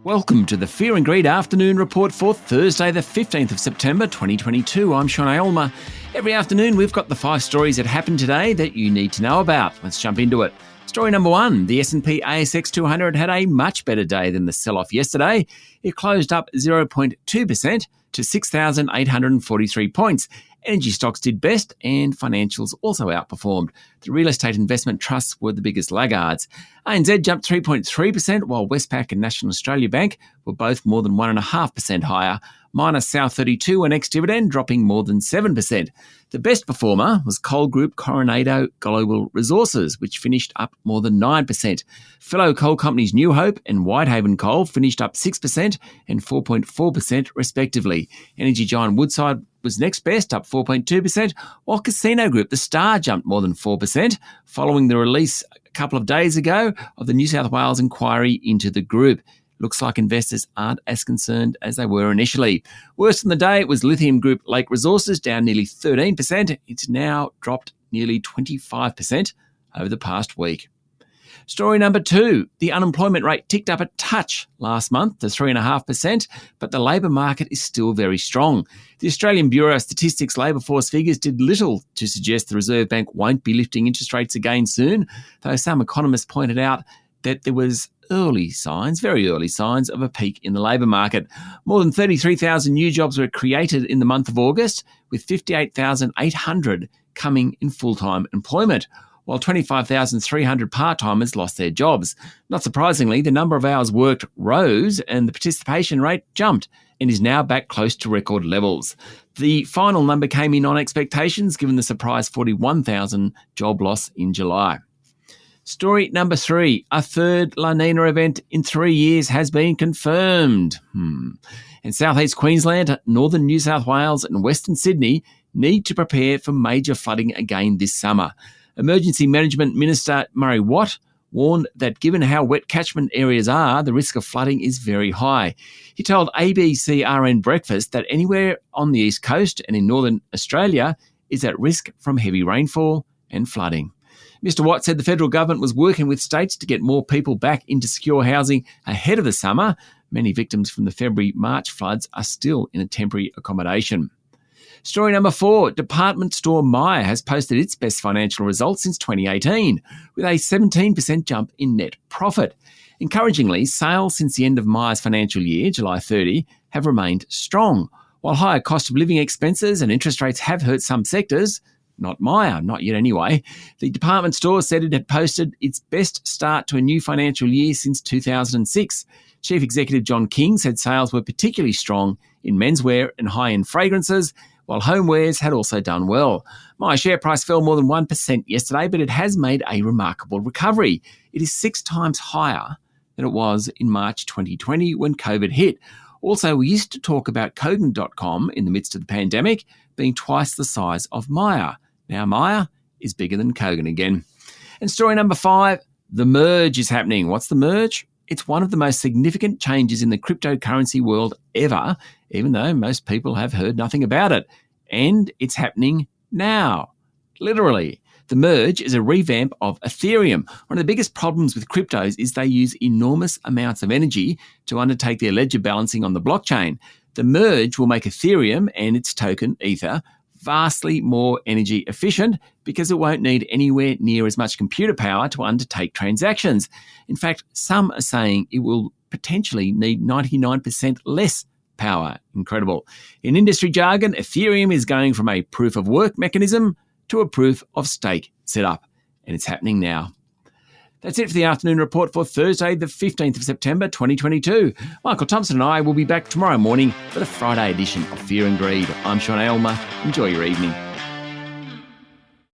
Welcome to the Fear and Greed Afternoon Report for Thursday, the 15th of September 2022. I'm Sean Aylmer. Every afternoon, we've got the 5 stories that happened today that you need to know about. Let's jump into it. Story number 1, the S&P ASX 200 had a much better day than the sell-off yesterday. It closed up 0.2% to 6,843 points. Energy stocks did best and financials also outperformed. The real estate investment trusts were the biggest laggards. ANZ jumped 3.3%, while Westpac and National Australia Bank were both more than 1.5% higher. Minus South32 and ex-dividend dropping more than 7%. The best performer was coal group Coronado Global Resources, which finished up more than 9%. Fellow coal companies New Hope and Whitehaven Coal finished up 6% and 4.4% respectively. Energy giant Woodside was next best, up 4.2%, while Casino Group, The Star, jumped more than 4%, following the release a couple of days ago of the New South Wales inquiry into the group. Looks like investors aren't as concerned as they were initially. Worst in the day, it was lithium group Lake Resources, down nearly 13%. It's now dropped nearly 25% over the past week. Story number 2, the unemployment rate ticked up a touch last month to 3.5%, but the labour market is still very strong. The Australian Bureau of Statistics labour force figures did little to suggest the Reserve Bank won't be lifting interest rates again soon, though some economists pointed out that there was very early signs of a peak in the labour market. More than 33,000 new jobs were created in the month of August, with 58,800 coming in full-time employment, while 25,300 part-timers lost their jobs. Not surprisingly, the number of hours worked rose and the participation rate jumped and is now back close to record levels. The final number came in on expectations, given the surprise 41,000 job loss in July. Story number 3, a third La Nina event in 3 years has been confirmed. And southeast Queensland, northern New South Wales and Western Sydney need to prepare for major flooding again this summer. Emergency Management Minister Murray Watt warned that given how wet catchment areas are, the risk of flooding is very high. He told ABC-RN Breakfast that anywhere on the East Coast and in northern Australia is at risk from heavy rainfall and flooding. Mr Watt said the federal government was working with states to get more people back into secure housing ahead of the summer. Many victims from the February-March floods are still in a temporary accommodation. Story number 4, department store Myer has posted its best financial results since 2018, with a 17% jump in net profit. Encouragingly, sales since the end of Myer's financial year, July 30, have remained strong. While higher cost of living expenses and interest rates have hurt some sectors, not Myer, not yet anyway, the department store said it had posted its best start to a new financial year since 2006. Chief Executive John King said sales were particularly strong in menswear and high-end fragrances, while homewares had also done well. Myer share price fell more than 1% yesterday, but it has made a remarkable recovery. It is 6 times higher than it was in March 2020 when COVID hit. Also, we used to talk about Kogan.com in the midst of the pandemic being twice the size of Myer. Now Myer is bigger than Kogan again. And story number 5, the merge is happening. What's the merge? It's one of the most significant changes in the cryptocurrency world ever, even though most people have heard nothing about it. And it's happening now. Literally. The merge is a revamp of Ethereum. One of the biggest problems with cryptos is they use enormous amounts of energy to undertake their ledger balancing on the blockchain. The merge will make Ethereum and its token, Ether, vastly more energy efficient because it won't need anywhere near as much computer power to undertake transactions. In fact, some are saying it will potentially need 99% less power. Incredible. In industry jargon, Ethereum is going from a proof of work mechanism to a proof of stake setup, and it's happening now. That's it for the afternoon report for Thursday, the 15th of September 2022. Michael Thompson and I will be back tomorrow morning for the Friday edition of Fear and Greed. I'm Sean Aylmer. Enjoy your evening.